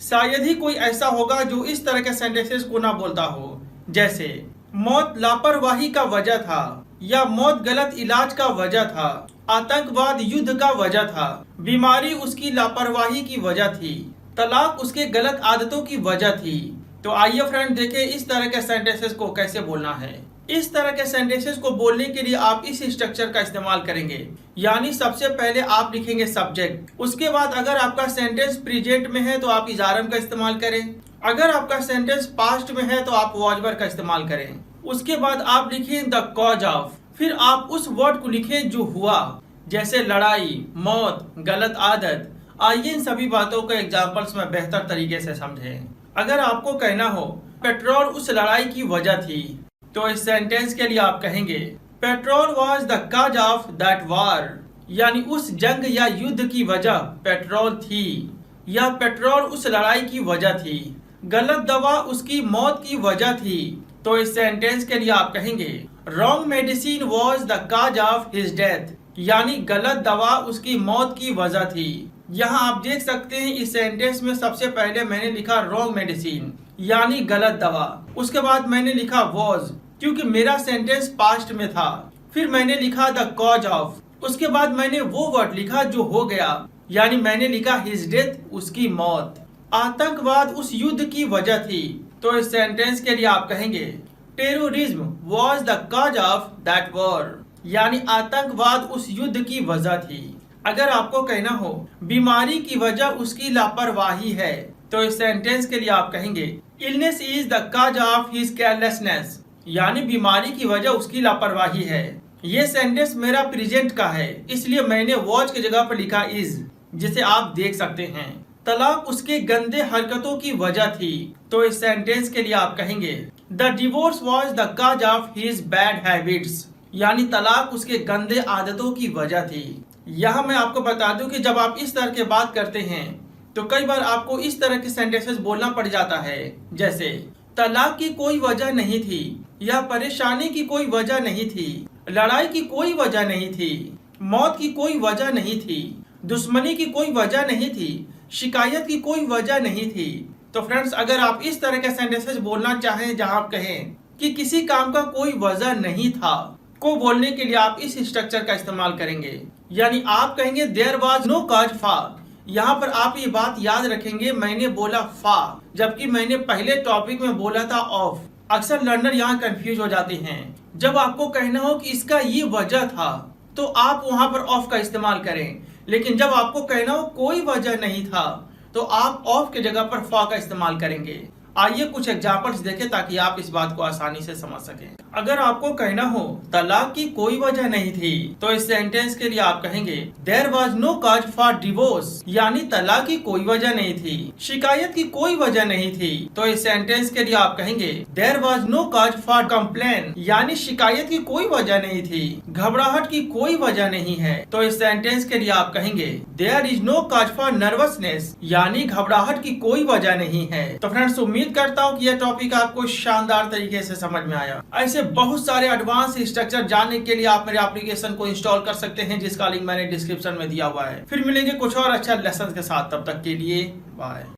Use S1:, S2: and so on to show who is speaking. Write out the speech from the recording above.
S1: शायद ही कोई ऐसा होगा जो इस तरह के सेंटेंसेस को ना बोलता हो, जैसे मौत लापरवाही का वजह था, या मौत गलत इलाज का वजह था, आतंकवाद युद्ध का वजह था, बीमारी उसकी लापरवाही की वजह थी, तलाक उसके गलत आदतों की वजह थी। तो आइए फ्रेंड देखें इस तरह के सेंटेंसेस को कैसे बोलना है। इस तरह के सेंटेंसेस को बोलने के लिए आप इस स्ट्रक्चर का इस्तेमाल करेंगे, यानी सबसे पहले आप लिखेंगे सब्जेक्ट, उसके बाद अगर आपका सेंटेंस प्रेजेंट में है तो आप इज आर एम का इस्तेमाल करें, अगर आपका सेंटेंस पास्ट में है तो आप वाज वर का इस्तेमाल करें। उसके बाद आप लिखें द कॉज ऑफ, फिर आप उस वर्ड को लिखें जो हुआ, जैसे लड़ाई, मौत, गलत आदत। आइए इन सभी बातों को एग्जाम्पल्स में बेहतर तरीके से समझें। अगर आपको कहना हो पेट्रोल उस लड़ाई की वजह थी, तो इस सेंटेंस के लिए आप कहेंगे petrol was the cause of that war, यानी उस जंग या युद्ध की वजह पेट्रोल थी, या पेट्रोल उस लड़ाई की वजह थी। गलत दवा उसकी मौत की वजह थी, तो इस सेंटेंस के लिए आप कहेंगे wrong medicine was the cause of his death, यानी गलत दवा उसकी मौत की वजह थी। यहाँ आप देख सकते हैं इस सेंटेंस में सबसे पहले मैंने लिखा रॉन्ग मेडिसिन, यानी गलत दवा, उसके बाद मैंने लिखा वॉज क्योंकि मेरा सेंटेंस पास्ट में था, फिर मैंने लिखा द कॉज ऑफ, उसके बाद मैंने वो वर्ड लिखा जो हो गया, यानी मैंने लिखा हिज डेथ, उसकी मौत। आतंकवाद उस युद्ध की वजह थी, तो इस सेंटेंस के लिए आप कहेंगे terrorism was the cause of that war, यानी आतंकवाद उस युद्ध की वजह थी। अगर आपको कहना हो बीमारी की वजह उसकी लापरवाही है, तो इस सेंटेंस के लिए आप कहेंगे illness is the cause of his carelessness, यानी बीमारी की वजह उसकी लापरवाही है। ये सेंटेंस मेरा प्रेजेंट का है, इसलिए मैंने वॉच की जगह पर लिखा इज, जिसे आप देख सकते हैं। तलाक उसके गंदे हरकतों की वजह थी, तो इस सेंटेंस के लिए आप कहेंगे the divorce was the cause of his bad habits, यानी तलाक उसके गंदे आदतों की वजह थी। यहाँ मैं आपको बता दूं कि जब आप इस तरह के बात करते हैं तो कई बार आपको इस तरह के सेंटेंसेस बोलना पड़ जाता है, जैसे तलाक की कोई वजह नहीं थी, या परेशानी की कोई वजह नहीं थी, लड़ाई की कोई वजह नहीं थी, मौत की कोई वजह नहीं थी, दुश्मनी की कोई वजह नहीं थी, शिकायत की कोई वजह नहीं थी। तो फ्रेंड्स, अगर आप इस तरह के सेंटेंसेस बोलना चाहें जहां आप कहें कि किसी काम का कोई वजह नहीं था, को बोलने के लिए आप इस स्ट्रक्चर का इस्तेमाल करेंगे, यानी आप कहेंगे there was no cause for. यहाँ पर आप ये बात याद रखेंगे, मैंने बोला फा जबकि मैंने पहले टॉपिक में बोला था ऑफ। अक्सर लर्नर यहाँ कंफ्यूज हो जाते हैं। जब आपको कहना हो कि इसका ये वजह था, तो आप वहां पर ऑफ का इस्तेमाल करें, लेकिन जब आपको कहना हो कोई वजह नहीं था, तो आप ऑफ की जगह पर फा का इस्तेमाल करेंगे। आइए कुछ एग्जांपल्स देखें ताकि आप इस बात को आसानी से समझ सकें। अगर आपको कहना हो तलाक की कोई वजह नहीं थी, तो इस सेंटेंस के लिए आप कहेंगे there was no cause for divorce, यानी तलाक की कोई वजह नहीं थी। शिकायत की कोई वजह नहीं थी, तो इस सेंटेंस के लिए आप कहेंगे there was no cause for complain, यानी शिकायत की कोई वजह नहीं थी। घबराहट की कोई वजह नहीं है, तो इस सेंटेंस के लिए आप कहेंगे there is no cause for nervousness, यानी घबराहट की कोई वजह नहीं है। तो फ्रेंड्स, उम्मीद करता हूँ कि यह टॉपिक आपको शानदार तरीके से समझ में आया। ऐसे बहुत सारे एडवांस स्ट्रक्चर जानने के लिए आप मेरे एप्लीकेशन को इंस्टॉल कर सकते हैं, जिसका लिंक मैंने डिस्क्रिप्शन में दिया हुआ है। फिर मिलेंगे कुछ और अच्छा लेसन के साथ, तब तक के लिए बाय।